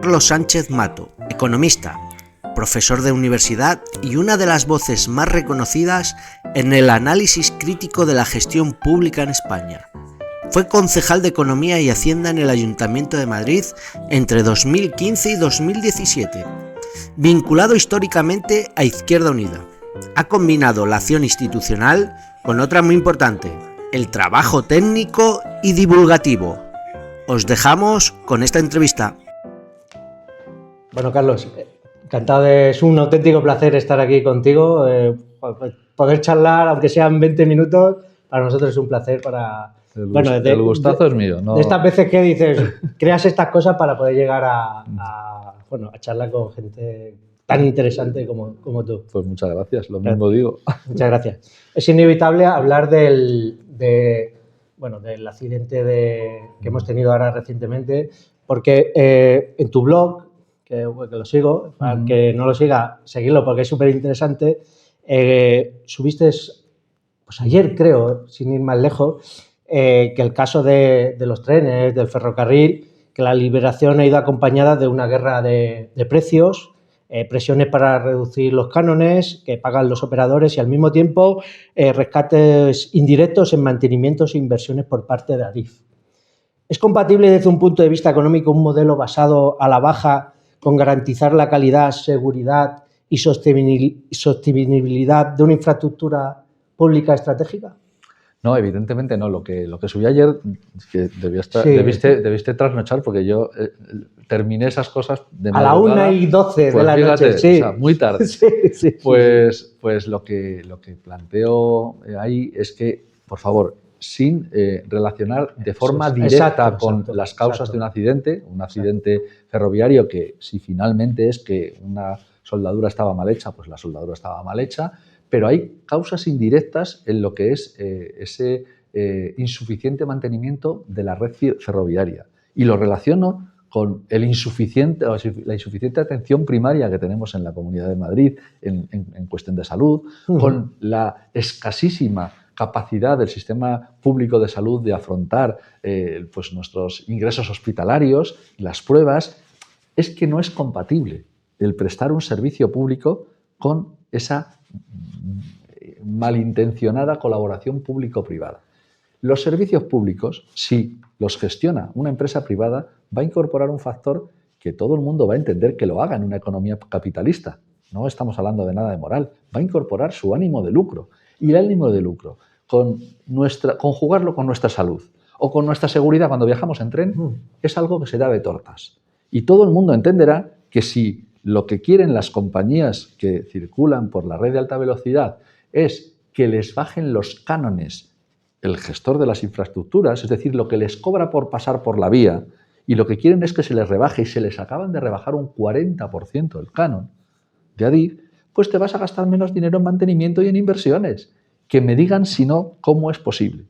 Carlos Sánchez Mato, economista, profesor de universidad y una de las voces más reconocidas en el análisis crítico de la gestión pública en España. Fue concejal de Economía y Hacienda en el Ayuntamiento de Madrid entre 2015 y 2017, vinculado históricamente a Izquierda Unida. Ha combinado la acción institucional con otra muy importante, el trabajo técnico y divulgativo. Os dejamos con esta entrevista. Bueno, Carlos, encantado, es un auténtico placer estar aquí contigo, poder charlar, aunque sean 20 minutos, para nosotros es un placer. El gustazo es mío. ¿No? De estas veces que dices, creas estas cosas para poder llegar a charlar con gente tan interesante como tú. Pues muchas gracias, lo mismo digo. Muchas gracias. Es inevitable hablar del accidente que hemos tenido ahora recientemente, porque en tu blog, que lo sigo, para el que no lo siga, seguirlo porque es súper interesante, subiste, pues ayer creo, sin ir más lejos, que el caso de los trenes, del ferrocarril, que la liberación ha ido acompañada de una guerra de precios, presiones para reducir los cánones que pagan los operadores y al mismo tiempo rescates indirectos en mantenimientos e inversiones por parte de Adif. ¿Es compatible desde un punto de vista económico un modelo basado a la baja con garantizar la calidad, seguridad y sostenibilidad de una infraestructura pública estratégica? No, evidentemente no. Lo que subí ayer, que debiste trasnochar, porque yo terminé esas cosas de madrugada. A la 1:12 de la fíjate, noche. Sí. O sea, muy tarde. Sí. Pues lo que planteo ahí es que, por favor, sin relacionar de forma directa con las causas de un accidente ferroviario, que si finalmente es que una soldadura estaba mal hecha, pues la soldadura estaba mal hecha, pero hay causas indirectas en lo que es ese insuficiente mantenimiento de la red ferroviaria. Y lo relaciono con la insuficiente atención primaria que tenemos en la Comunidad de Madrid en cuestión de salud, con la escasísima capacidad del sistema público de salud de afrontar pues nuestros ingresos hospitalarios y las pruebas. Es que no es compatible el prestar un servicio público con esa malintencionada colaboración público-privada. Los servicios públicos, si los gestiona una empresa privada, va a incorporar un factor que todo el mundo va a entender que lo haga en una economía capitalista. No estamos hablando de nada de moral. Va a incorporar su ánimo de lucro. Y el ánimo de lucro, conjugarlo con nuestra salud o con nuestra seguridad cuando viajamos en tren, es algo que se da de tortas. Y todo el mundo entenderá que si lo que quieren las compañías que circulan por la red de alta velocidad es que les bajen los cánones el gestor de las infraestructuras, es decir, lo que les cobra por pasar por la vía, y lo que quieren es que se les rebaje, y se les acaban de rebajar un 40% el canon de Adif, pues te vas a gastar menos dinero en mantenimiento y en inversiones. Que me digan, si no, cómo es posible.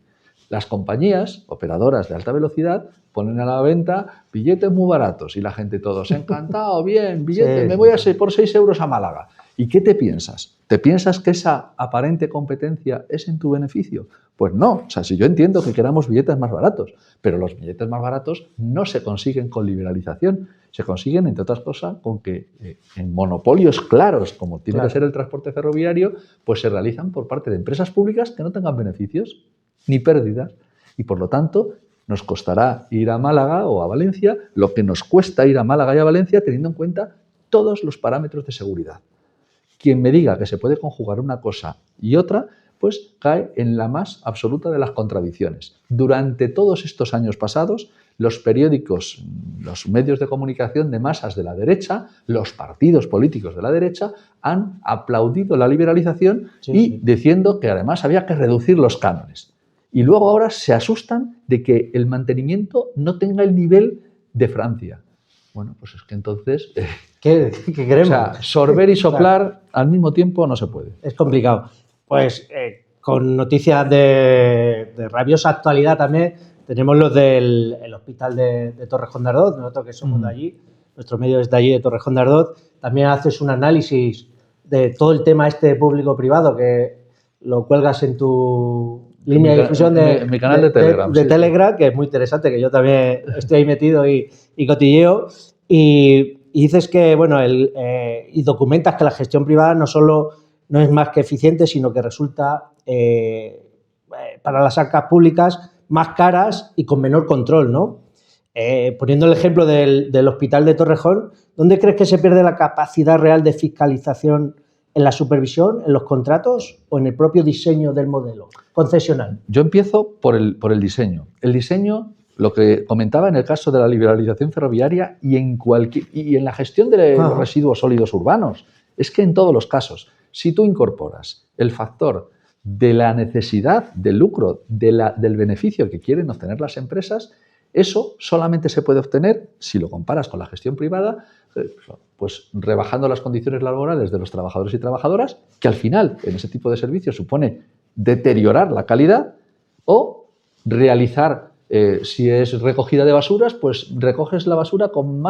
Las compañías operadoras de alta velocidad ponen a la venta billetes muy baratos y la gente, todos encantado, bien, billete, me voy por 6 euros a Málaga. ¿Y qué te piensas? ¿Te piensas que esa aparente competencia es en tu beneficio? Pues no. O sea, si yo entiendo que queramos billetes más baratos, pero los billetes más baratos no se consiguen con liberalización, se consiguen, entre otras cosas, con que en monopolios claros, como tiene que ser el transporte ferroviario, pues se realizan por parte de empresas públicas que no tengan beneficios ni pérdidas. Y por lo tanto, nos costará ir a Málaga o a Valencia lo que nos cuesta ir a Málaga y a Valencia teniendo en cuenta todos los parámetros de seguridad. Quien me diga que se puede conjugar una cosa y otra, pues cae en la más absoluta de las contradicciones. Durante todos estos años pasados, los periódicos, los medios de comunicación de masas de la derecha, los partidos políticos de la derecha, han aplaudido la liberalización diciendo que además había que reducir los cánones. Y luego ahora se asustan de que el mantenimiento no tenga el nivel de Francia. Bueno, pues es que entonces... ¿Qué queremos? O sea, sorber y soplar al mismo tiempo no se puede. Es complicado. Pues con noticias de rabiosa actualidad también, tenemos los del hospital de Torrejón de Ardoz, nosotros que somos de allí, nuestro medio es de allí, de Torrejón de Ardoz. También haces un análisis de todo el tema privado, que lo cuelgas en tu línea de difusión mi canal de Telegram. De Telegram, que es muy interesante, que yo también estoy ahí metido y cotilleo. Y dices que, bueno, y documentas que la gestión privada no es más que eficiente, sino que resulta para las arcas públicas más caras y con menor control, ¿no? Poniendo el ejemplo del Hospital de Torrejón, ¿dónde crees que se pierde la capacidad real de fiscalización en la supervisión, en los contratos o en el propio diseño del modelo concesional? Yo empiezo por el diseño. El diseño, lo que comentaba en el caso de la liberalización ferroviaria y en la gestión de los residuos sólidos urbanos, es que en todos los casos, si tú incorporas el factor de la necesidad del lucro, del beneficio que quieren obtener las empresas, eso solamente se puede obtener, si lo comparas con la gestión privada, pues rebajando las condiciones laborales de los trabajadores y trabajadoras, que al final en ese tipo de servicios supone deteriorar la calidad, o realizar, si es recogida de basuras, pues recoges la basura con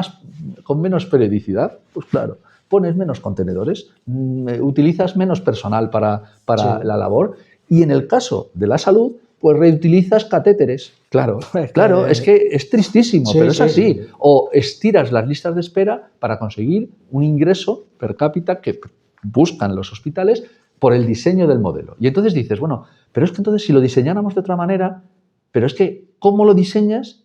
menos periodicidad. Pues claro, pones menos contenedores, utilizas menos personal para la labor, y en el caso de la salud, pues reutilizas catéteres. Claro, es que es tristísimo, pero es así. Sí. O estiras las listas de espera para conseguir un ingreso per cápita que buscan los hospitales por el diseño del modelo. Y entonces dices, bueno, pero es que entonces si lo diseñáramos de otra manera, pero es que ¿cómo lo diseñas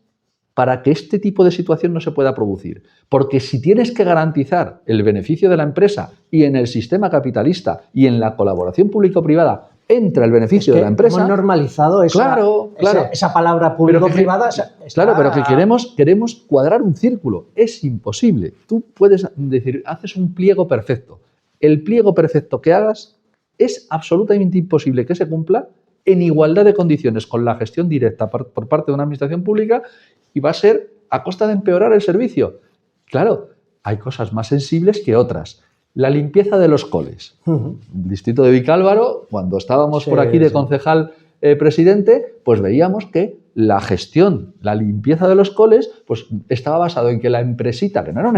para que este tipo de situación no se pueda producir? Porque si tienes que garantizar el beneficio de la empresa y en el sistema capitalista y en la colaboración público-privada entra el beneficio de la empresa. Hemos normalizado esa palabra público-privada. Claro, pero que queremos cuadrar un círculo. Es imposible. Tú puedes decir, haces un pliego perfecto. El pliego perfecto que hagas es absolutamente imposible que se cumpla en igualdad de condiciones con la gestión directa por parte de una administración pública, y va a ser a costa de empeorar el servicio. Claro, hay cosas más sensibles que otras. La limpieza de los coles. El distrito de Vicálvaro, cuando estábamos por aquí de concejal presidente, pues veíamos que la gestión, la limpieza de los coles, pues estaba basado en que la empresita, que no era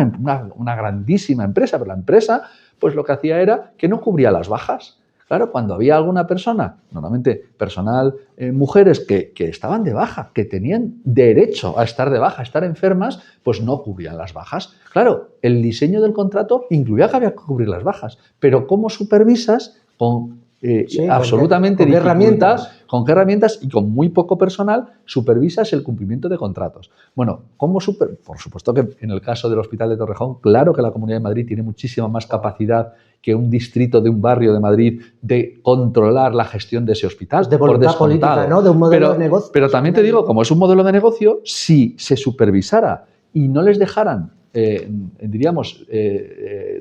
una grandísima empresa, pero la empresa, pues lo que hacía era que no cubría las bajas. Claro, cuando había alguna persona, normalmente personal, mujeres que estaban de baja, que tenían derecho a estar de baja, a estar enfermas, pues no cubrían las bajas. Claro, el diseño del contrato incluía que había que cubrir las bajas, pero ¿cómo supervisas con absolutamente dificultad, con qué herramientas y con muy poco personal supervisas el cumplimiento de contratos? Bueno, por supuesto que en el caso del Hospital de Torrejón, claro que la Comunidad de Madrid tiene muchísima más capacidad que un distrito de un barrio de Madrid de controlar la gestión de ese hospital. De voluntad política, ¿no? De un modelo de negocio. Pero también te digo, como es un modelo de negocio, si se supervisara y no les dejaran,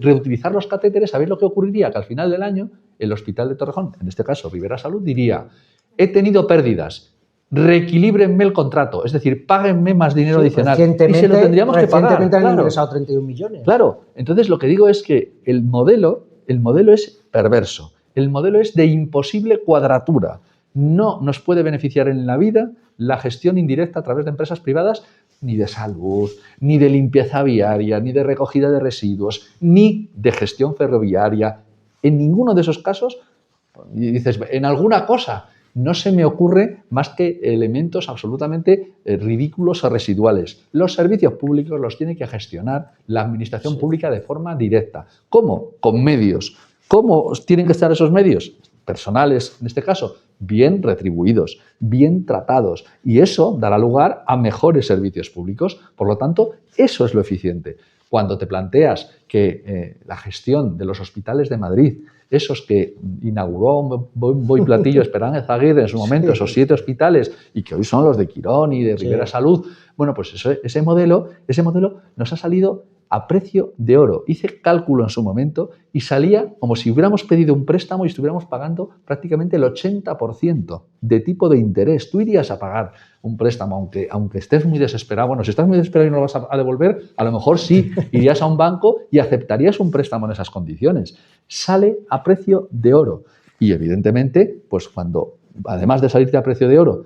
reutilizar los catéteres, ¿sabéis lo que ocurriría? Que al final del año, el Hospital de Torrejón, en este caso Rivera Salud, diría: he tenido pérdidas, reequilíbrenme el contrato, es decir, páguenme más dinero adicional. Y se lo tendríamos que pagar. Recientemente han ingresado 31 millones. Claro, entonces lo que digo es que el modelo es perverso, el modelo es de imposible cuadratura. No nos puede beneficiar en la vida la gestión indirecta a través de empresas privadas, ni de salud, ni de limpieza viaria, ni de recogida de residuos, ni de gestión ferroviaria. En ninguno de esos casos, y dices, en alguna cosa, no se me ocurre más que elementos absolutamente ridículos o residuales. Los servicios públicos los tiene que gestionar la administración pública de forma directa. ¿Cómo? Con medios. ¿Cómo tienen que estar esos medios? Personales, en este caso, bien retribuidos, bien tratados, y eso dará lugar a mejores servicios públicos. Por lo tanto, eso es lo eficiente. Cuando te planteas que la gestión de los hospitales de Madrid, esos que inauguró Boy Platillo Esperanza Aguirre en su momento, esos 7 hospitales, y que hoy son los de Quirón y de Rivera Salud, bueno, pues ese modelo nos ha salido a precio de oro. Hice cálculo en su momento y salía como si hubiéramos pedido un préstamo y estuviéramos pagando prácticamente el 80% de tipo de interés. Tú irías a pagar un préstamo, aunque estés muy desesperado. Bueno, si estás muy desesperado y no lo vas a devolver, a lo mejor sí, irías a un banco y aceptarías un préstamo en esas condiciones. Sale a precio de oro. Y evidentemente, pues cuando, además de salirte a precio de oro,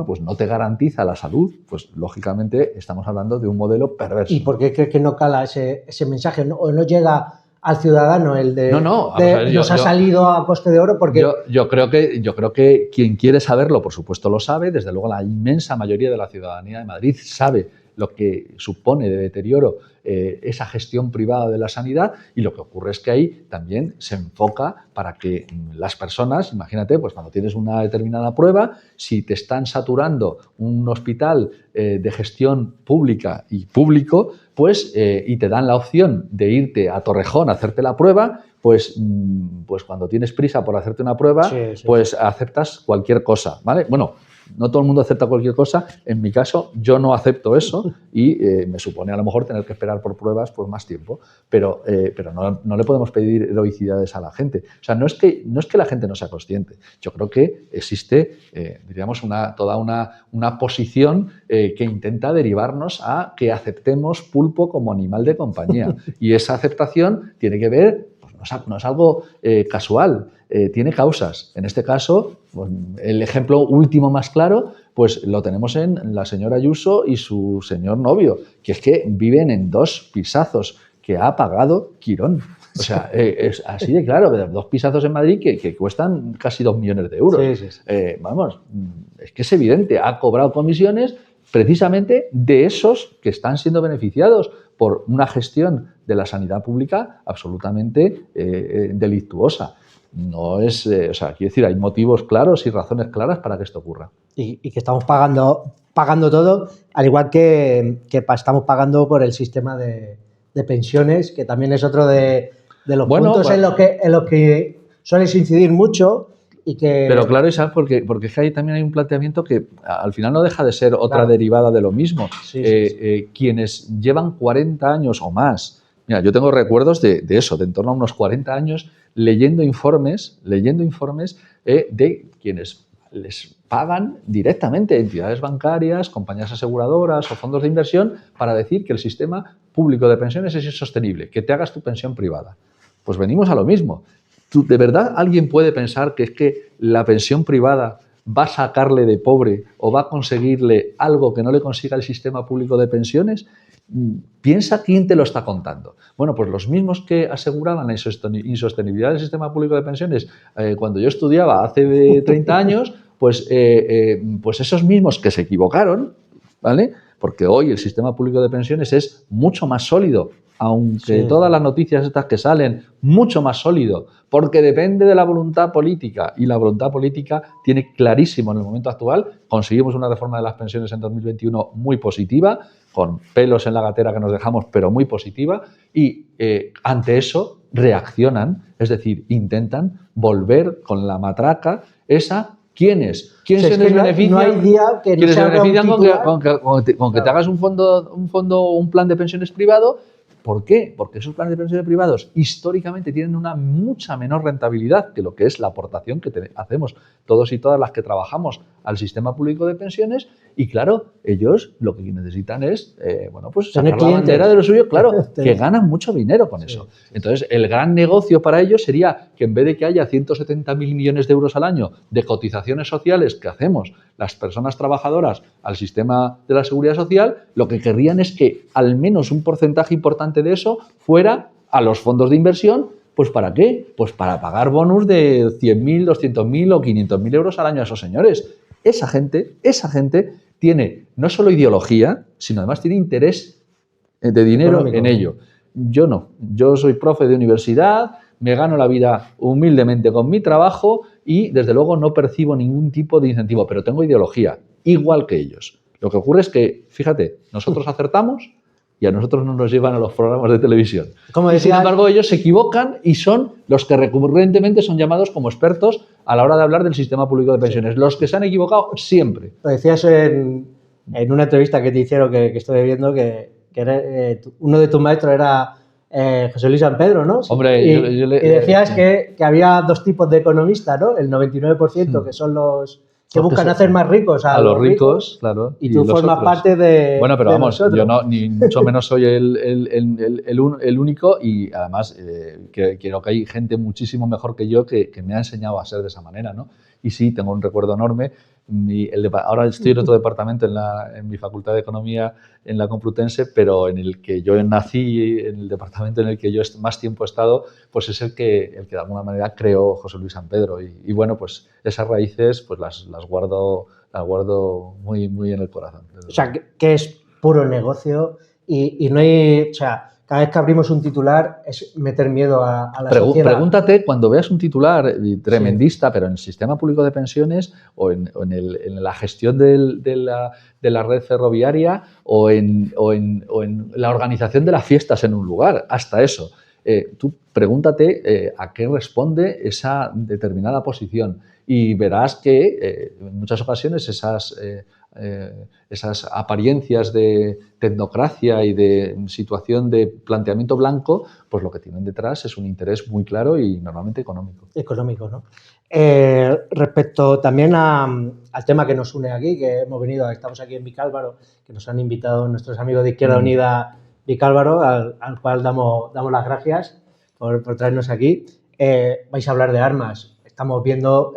pues no te garantiza la salud, pues lógicamente estamos hablando de un modelo perverso. ¿Y por qué crees que no cala ese mensaje? ¿O no llega al ciudadano el de nos ha salido a coste de oro? Porque yo creo que quien quiere saberlo, por supuesto lo sabe. Desde luego la inmensa mayoría de la ciudadanía de Madrid sabe lo que supone de deterioro esa gestión privada de la sanidad, y lo que ocurre es que ahí también se enfoca para que las personas, imagínate, pues cuando tienes una determinada prueba, si te están saturando un hospital de gestión pública y público, pues y te dan la opción de irte a Torrejón a hacerte la prueba, pues cuando tienes prisa por hacerte una prueba, pues aceptas cualquier cosa, ¿vale? Bueno, no todo el mundo acepta cualquier cosa. En mi caso, yo no acepto eso y me supone a lo mejor tener que esperar por pruebas por más tiempo, pero no le podemos pedir heroicidades a la gente. O sea, no es que la gente no sea consciente. Yo creo que existe, diríamos, toda una posición que intenta derivarnos a que aceptemos pulpo como animal de compañía. Y esa aceptación tiene que ver, no es algo casual, tiene causas. En este caso, pues, el ejemplo último más claro, pues lo tenemos en la señora Ayuso y su señor novio, que es que viven en 2 pisazos que ha pagado Quirón. O sea, es así de claro, 2 pisazos en Madrid que cuestan casi 2 millones de euros. Sí. Vamos, es que es evidente, ha cobrado comisiones precisamente de esos que están siendo beneficiados por una gestión de la sanidad pública absolutamente delictuosa. No es, quiero decir, hay motivos claros y razones claras para que esto ocurra. Y que estamos pagando todo, al igual que estamos pagando por el sistema de pensiones, que también es otro de los puntos en los que sueles incidir mucho. Pero claro, Isaac, porque es que ahí también hay un planteamiento que al final no deja de ser otra derivada de lo mismo. Sí. Quienes llevan 40 años o más, mira, yo tengo recuerdos de eso, de en torno a unos 40 años, leyendo informes de quienes les pagan directamente entidades bancarias, compañías aseguradoras o fondos de inversión para decir que el sistema público de pensiones es insostenible, que te hagas tu pensión privada. Pues venimos a lo mismo. ¿De verdad alguien puede pensar que es que la pensión privada va a sacarle de pobre o va a conseguirle algo que no le consiga el sistema público de pensiones? Piensa quién te lo está contando. Bueno, pues los mismos que aseguraban la insostenibilidad del sistema público de pensiones cuando yo estudiaba hace 30 años, pues esos mismos que se equivocaron, ¿vale? Porque hoy el sistema público de pensiones es mucho más sólido, aunque todas las noticias estas que salen, mucho más sólido, porque depende de la voluntad política, y la voluntad política tiene clarísimo en el momento actual. Conseguimos una reforma de las pensiones en 2021 muy positiva, con pelos en la gatera que nos dejamos, pero muy positiva, y ante eso reaccionan, es decir, intentan volver con la matraca esa. ¿Quiénes se benefician? No hay día que no se benefician con que te hagas un plan de pensiones privado. ¿Por qué? Porque esos planes de pensiones privados históricamente tienen una mucha menor rentabilidad que lo que es la aportación que hacemos todos y todas las que trabajamos al sistema público de pensiones, y claro, ellos lo que necesitan es sacar la bandera de lo suyo, claro, que ganan mucho dinero con eso. Entonces, el gran negocio para ellos sería que en vez de que haya 170.000 millones de euros al año de cotizaciones sociales que hacemos las personas trabajadoras al sistema de la seguridad social, lo que querrían es que al menos un porcentaje importante de eso fuera a los fondos de inversión. ¿Pues para qué? Pues para pagar bonus de 100.000, 200.000 o 500.000 euros al año a esos señores. Esa gente tiene no solo ideología, sino además tiene interés de dinero económico en ello. Yo no. Yo soy profe de universidad, me gano la vida humildemente con mi trabajo y, desde luego, no percibo ningún tipo de incentivo, pero tengo ideología, igual que ellos. Lo que ocurre es que, fíjate, nosotros acertamos y a nosotros no nos llevan a los programas de televisión. Sin embargo, ellos se equivocan y son los que recurrentemente son llamados como expertos a la hora de hablar del sistema público de pensiones. Sí. Los que se han equivocado siempre. Lo decías en una entrevista que te hicieron, que estoy viendo, que uno de tus maestros era José Luis San Pedro, ¿no? Hombre, y decías que había 2 tipos de economistas, ¿no? El 99% que son los que buscan hacer más ricos a los ricos, claro. Y tú formas parte de. Bueno, pero vamos, nosotros. Yo no, ni mucho menos soy el único, y además creo que hay gente muchísimo mejor que yo que me ha enseñado a ser de esa manera, ¿no? Y sí, tengo un recuerdo enorme. Ahora estoy en otro departamento en mi Facultad de Economía en la Complutense, pero en el que yo nací, en el departamento en el que yo más tiempo he estado, pues es el que de alguna manera creó José Luis San Pedro. Y bueno, pues esas raíces pues las guardo muy, muy en el corazón. O sea, que es puro negocio y no hay, o sea, cada vez que abrimos un titular es meter miedo a la sociedad. Pregúntate cuando veas un titular tremendista, pero en el sistema público de pensiones o en la gestión de la red ferroviaria o en la organización de las fiestas en un lugar, hasta eso. Tú pregúntate a qué responde esa determinada posición y verás que en muchas ocasiones esas apariencias de tecnocracia y de situación de planteamiento blanco, pues lo que tienen detrás es un interés muy claro y normalmente económico. Económico, ¿no? Respecto también al tema que nos une aquí, que estamos aquí en Vicálvaro, que nos han invitado nuestros amigos de Izquierda Unida Vicálvaro, al cual damos las gracias por traernos aquí. Vais a hablar de armas. Estamos viendo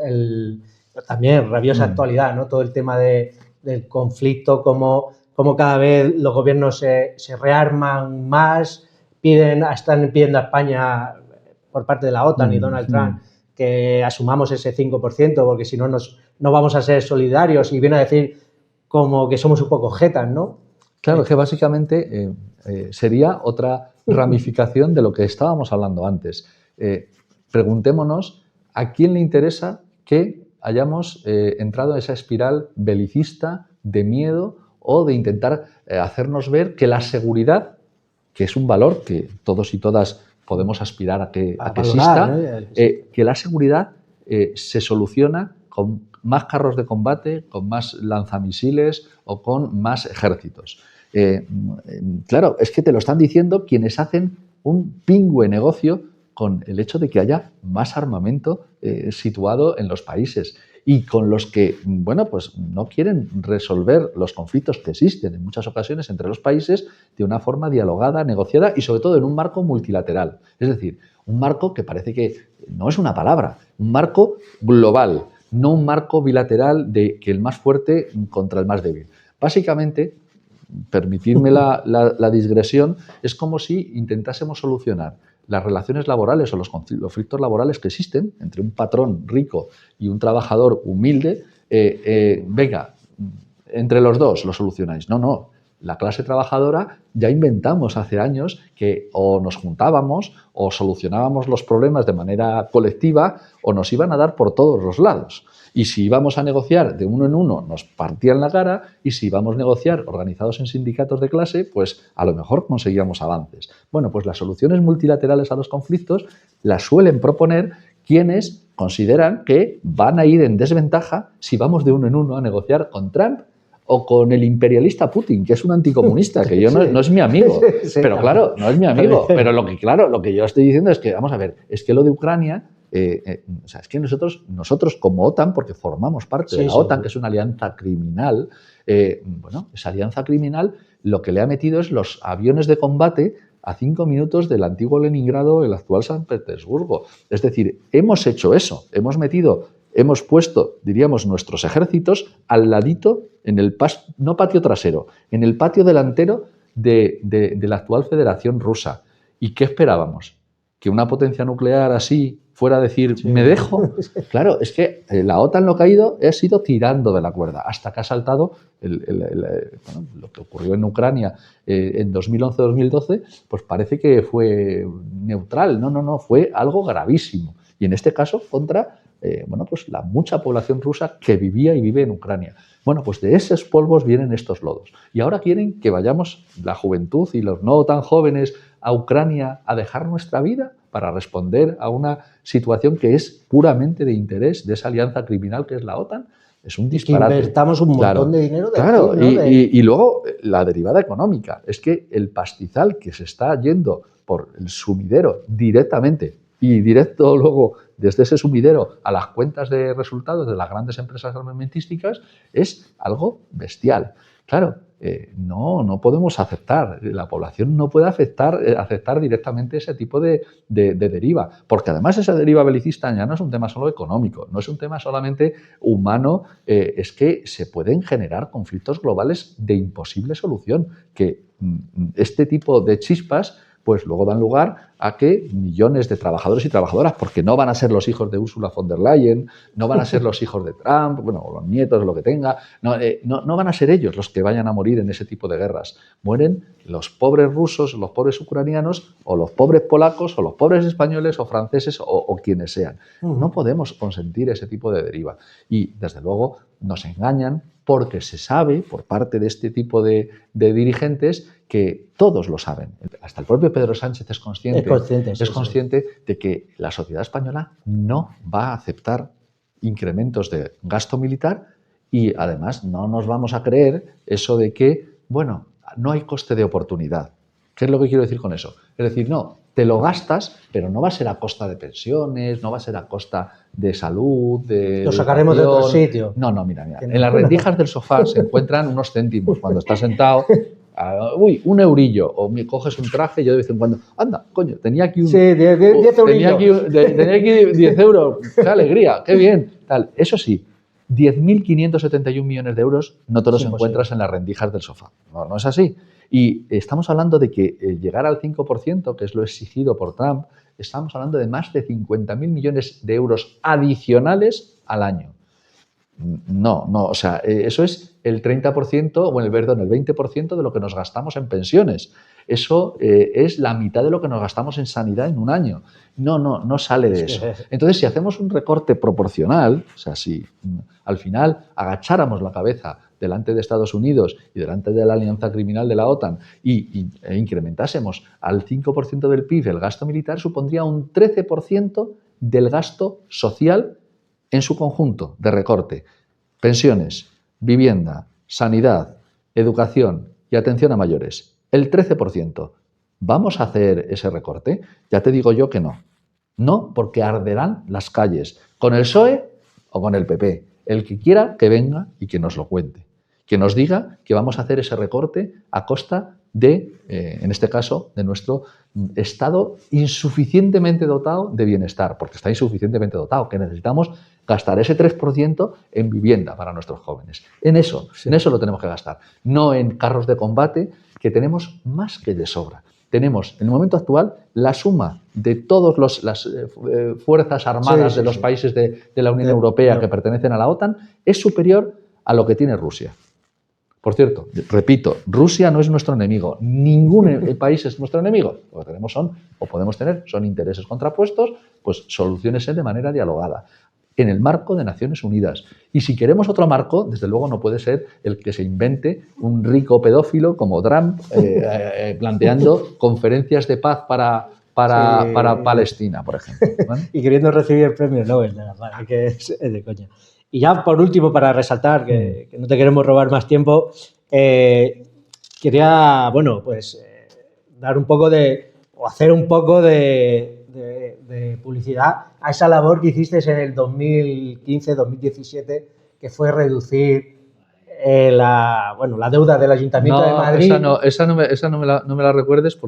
también rabiosa actualidad, ¿no? Todo el tema del conflicto, cómo cada vez los gobiernos se rearman más, están pidiendo a España por parte de la OTAN y Donald Trump que asumamos ese 5%, porque si no, no vamos a ser solidarios, y viene a decir como que somos un poco jetas, ¿no? Claro, que básicamente sería otra ramificación de lo que estábamos hablando antes. Preguntémonos a quién le interesa que hayamos entrado en esa espiral belicista de miedo o de intentar hacernos ver que la seguridad, que es un valor que todos y todas podemos aspirar a que exista, que la seguridad se soluciona con más carros de combate, con más lanzamisiles o con más ejércitos. Claro, es que te lo están diciendo quienes hacen un pingüe negocio con el hecho de que haya más armamento situado en los países y con los que, bueno, pues no quieren resolver los conflictos que existen en muchas ocasiones entre los países de una forma dialogada, negociada y sobre todo en un marco multilateral. Es decir, un marco que parece que no es una palabra, un marco global, no un marco bilateral de que el más fuerte contra el más débil. Básicamente, permitirme la digresión, es como si intentásemos solucionar las relaciones laborales o los conflictos laborales que existen entre un patrón rico y un trabajador humilde, venga, entre los dos lo solucionáis. No. La clase trabajadora ya inventamos hace años que o nos juntábamos o solucionábamos los problemas de manera colectiva o nos iban a dar por todos los lados. Y si íbamos a negociar de uno en uno, nos partían la cara, y si íbamos a negociar organizados en sindicatos de clase, pues a lo mejor conseguíamos avances. Bueno, pues las soluciones multilaterales a los conflictos las suelen proponer quienes consideran que van a ir en desventaja si vamos de uno en uno a negociar con Trump o con el imperialista Putin, que es un anticomunista, que yo no es mi amigo. Sí, pero claro, no es mi amigo. Pero lo que yo estoy diciendo es que, vamos a ver, es que lo de Ucrania... o sea, es que nosotros como OTAN, porque formamos parte de la OTAN, que es una alianza criminal, bueno, esa alianza criminal lo que le ha metido es los aviones de combate a 5 minutos del antiguo Leningrado, el actual San Petersburgo. Es decir, hemos hecho eso, hemos puesto, diríamos, nuestros ejércitos al ladito, en el no patio trasero, en el patio delantero de la actual Federación Rusa. ¿Y qué esperábamos? ¿Que una potencia nuclear así fuera a decir, me dejo? Claro, es que la OTAN lo que ha sido tirando de la cuerda, hasta que ha saltado lo que ocurrió en Ucrania en 2011-2012, pues parece que fue neutral. No, fue algo gravísimo. Y en este caso contra pues la mucha población rusa que vivía y vive en Ucrania. Bueno, pues de esos polvos vienen estos lodos. Y ahora quieren que vayamos, la juventud y los no tan jóvenes, a Ucrania a dejar nuestra vida para responder a una situación que es puramente de interés de esa alianza criminal que es la OTAN. Es un disparate. Que invertamos un montón de dinero. Claro, aquí, ¿no? Y luego la derivada económica. Es que el pastizal que se está yendo por el sumidero directamente y directo luego desde ese sumidero a las cuentas de resultados de las grandes empresas armamentísticas es algo bestial. Claro, no podemos aceptar, la población no puede aceptar directamente ese tipo de deriva, porque además esa deriva belicista ya no es un tema solo económico, no es un tema solamente humano, es que se pueden generar conflictos globales de imposible solución, que este tipo de chispas pues luego dan lugar a que millones de trabajadores y trabajadoras, porque no van a ser los hijos de Ursula von der Leyen, no van a ser los hijos de Trump, bueno, o los nietos, o lo que tenga, no van a ser ellos los que vayan a morir en ese tipo de guerras. Mueren los pobres rusos, los pobres ucranianos, o los pobres polacos, o los pobres españoles, o franceses, o quienes sean. No podemos consentir ese tipo de deriva. Y, desde luego, nos engañan porque se sabe, por parte de este tipo de dirigentes, que todos lo saben. Hasta el propio Pedro Sánchez es consciente de que la sociedad española no va a aceptar incrementos de gasto militar y, además, no nos vamos a creer eso de que, bueno, no hay coste de oportunidad. ¿Qué es lo que quiero decir con eso? Es decir, no, te lo gastas, pero no va a ser a costa de pensiones, no va a ser a costa de salud, de lo sacaremos de otro sitio. No, mira. En las rendijas del sofá se encuentran unos céntimos cuando estás sentado. Uy, un eurillo, o me coges un traje y yo de vez en cuando, anda, coño, tenía aquí 10 eurillos. Tenía aquí 10 euros, qué alegría, qué bien, tal. Eso sí, 10.571 millones de euros no te los encuentras en las rendijas del sofá. No es así. Y estamos hablando de que llegar al 5%, que es lo exigido por Trump, estamos hablando de más de 50.000 millones de euros adicionales al año. No, o sea, eso es el 30%, el 20% de lo que nos gastamos en pensiones. Eso es la mitad de lo que nos gastamos en sanidad en un año. No sale de eso. Entonces, si hacemos un recorte proporcional, o sea, si al final agacháramos la cabeza delante de Estados Unidos y delante de la alianza criminal de la OTAN e incrementásemos al 5% del PIB el gasto militar, supondría un 13% del gasto social en su conjunto de recorte. Pensiones, vivienda, sanidad, educación y atención a mayores. El 13%. ¿Vamos a hacer ese recorte? Ya te digo yo que no. No, porque arderán las calles, con el PSOE o con el PP. El que quiera que venga y que nos lo cuente. Que nos diga que vamos a hacer ese recorte a costa de, en este caso, de nuestro Estado insuficientemente dotado de bienestar, porque está insuficientemente dotado, que necesitamos gastar ese 3% en vivienda para nuestros jóvenes. En eso lo tenemos que gastar, no en carros de combate, que tenemos más que de sobra. Tenemos, en el momento actual, la suma de todas las fuerzas armadas de los países de la Unión Europea que pertenecen a la OTAN, es superior a lo que tiene Rusia. Por cierto, repito, Rusia no es nuestro enemigo, ningún país es nuestro enemigo. Lo que tenemos podemos tener intereses contrapuestos, pues soluciónese de manera dialogada, en el marco de Naciones Unidas. Y si queremos otro marco, desde luego no puede ser el que se invente un rico pedófilo como Trump planteando conferencias de paz para Palestina, por ejemplo. ¿Vale? Y queriendo recibir el premio Nobel de la Paz, que es de coña. Y ya por último, para resaltar, que no te queremos robar más tiempo, quería, dar un poco hacer un poco de publicidad a esa labor que hiciste en el 2015-2017, que fue reducir la deuda del Ayuntamiento de Madrid. Esa no me la recuerdes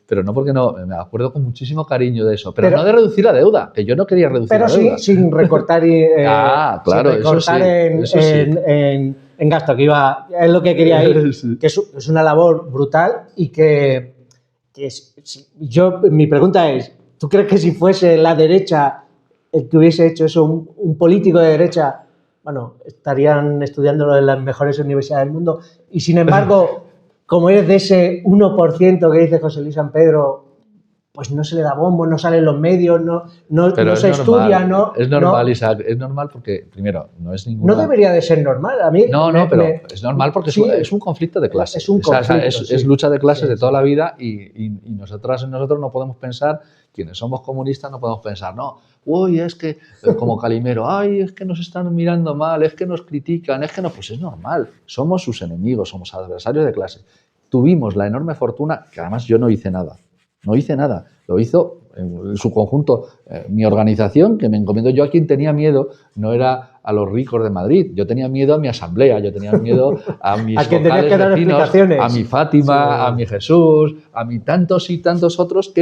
pero no porque no, me acuerdo con muchísimo cariño de eso, pero no de reducir la deuda, que yo no quería reducir la deuda. Pero sin recortar, claro, sin recortar en gasto, es lo que quería ir, que es una labor brutal y mi pregunta es, ¿tú crees que si fuese la derecha el que hubiese hecho eso, un político de derecha, estarían estudiándolo en las mejores universidades del mundo? Y sin embargo, como eres de ese 1% que dice José Luis San Pedro, pues no se le da bombo, no salen los medios, no se estudia, ¿no? Es normal, Isaac, es normal porque, primero, no es ninguna... No debería de ser normal. A mí pero es normal porque es un conflicto de clases. Es lucha de clases de toda la vida y nosotros no podemos pensar, quienes somos comunistas no podemos pensar, es que, como Calimero, es que nos están mirando mal, es que nos critican, pues es normal, somos sus enemigos, somos adversarios de clase. Tuvimos la enorme fortuna, que además yo no hice nada, lo hizo en su conjunto mi organización, que me encomendó. Yo a quien tenía miedo no era a los ricos de Madrid, yo tenía miedo a mi asamblea, yo tenía miedo a mis locales vecinos, a mi Fátima, a mi Jesús, a mi tantos y tantos otros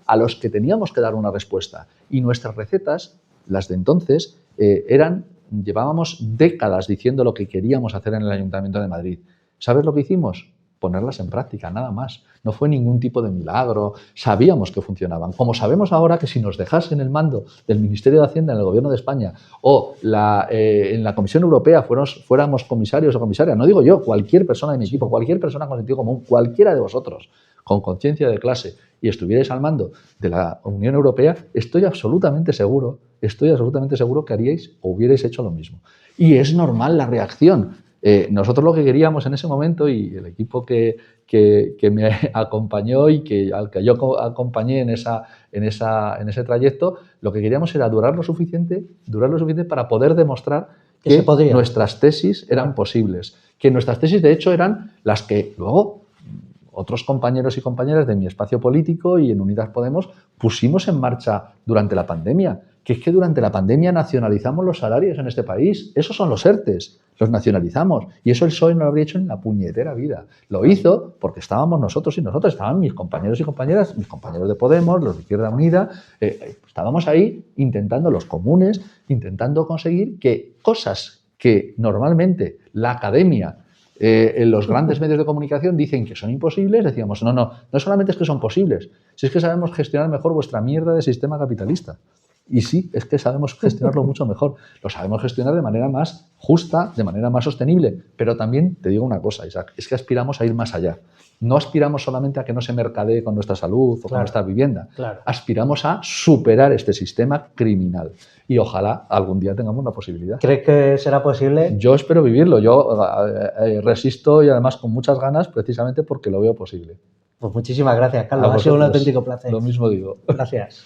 a los que teníamos que dar una respuesta. Y nuestras recetas, las de entonces, llevábamos décadas diciendo lo que queríamos hacer en el Ayuntamiento de Madrid. ¿Sabes lo que hicimos? ponerlas en práctica, nada más. No fue ningún tipo de milagro, sabíamos que funcionaban. Como sabemos ahora que si nos dejasen el mando del Ministerio de Hacienda en el Gobierno de España o en la Comisión Europea fuéramos comisarios o comisarias, no digo yo, cualquier persona de mi equipo, cualquier persona con sentido común, cualquiera de vosotros, con conciencia de clase y estuvierais al mando de la Unión Europea, estoy absolutamente seguro que haríais o hubierais hecho lo mismo. Y es normal la reacción. Nosotros lo que queríamos en ese momento, y el equipo que me acompañó y al que yo acompañé en ese trayecto, lo que queríamos era durar lo suficiente para poder demostrar que nuestras tesis eran posibles. Que nuestras tesis, de hecho, eran las que luego otros compañeros y compañeras de mi espacio político y en Unidas Podemos pusimos en marcha durante la pandemia. Que es que durante la pandemia nacionalizamos los salarios en este país. Esos son los ERTEs, los nacionalizamos. Y eso el PSOE no lo habría hecho en la puñetera vida. Lo hizo porque estábamos nosotros y nosotras, estaban mis compañeros y compañeras, mis compañeros de Podemos, los de Izquierda Unida, estábamos ahí intentando, los comunes, intentando conseguir que cosas que normalmente la academia, en los grandes medios de comunicación dicen que son imposibles, decíamos, no solamente es que son posibles, si es que sabemos gestionar mejor vuestra mierda de sistema capitalista. Y sí, es que sabemos gestionarlo mucho mejor. Lo sabemos gestionar de manera más justa, de manera más sostenible. Pero también te digo una cosa, Isaac, es que aspiramos a ir más allá. No aspiramos solamente a que no se mercadee con nuestra salud o con nuestra vivienda. Claro. Aspiramos a superar este sistema criminal. Y ojalá algún día tengamos la posibilidad. ¿Crees que será posible? Yo espero vivirlo. Yo resisto y además con muchas ganas precisamente porque lo veo posible. Pues muchísimas gracias, Carlos. Ha sido un auténtico placer. Lo mismo digo. Gracias.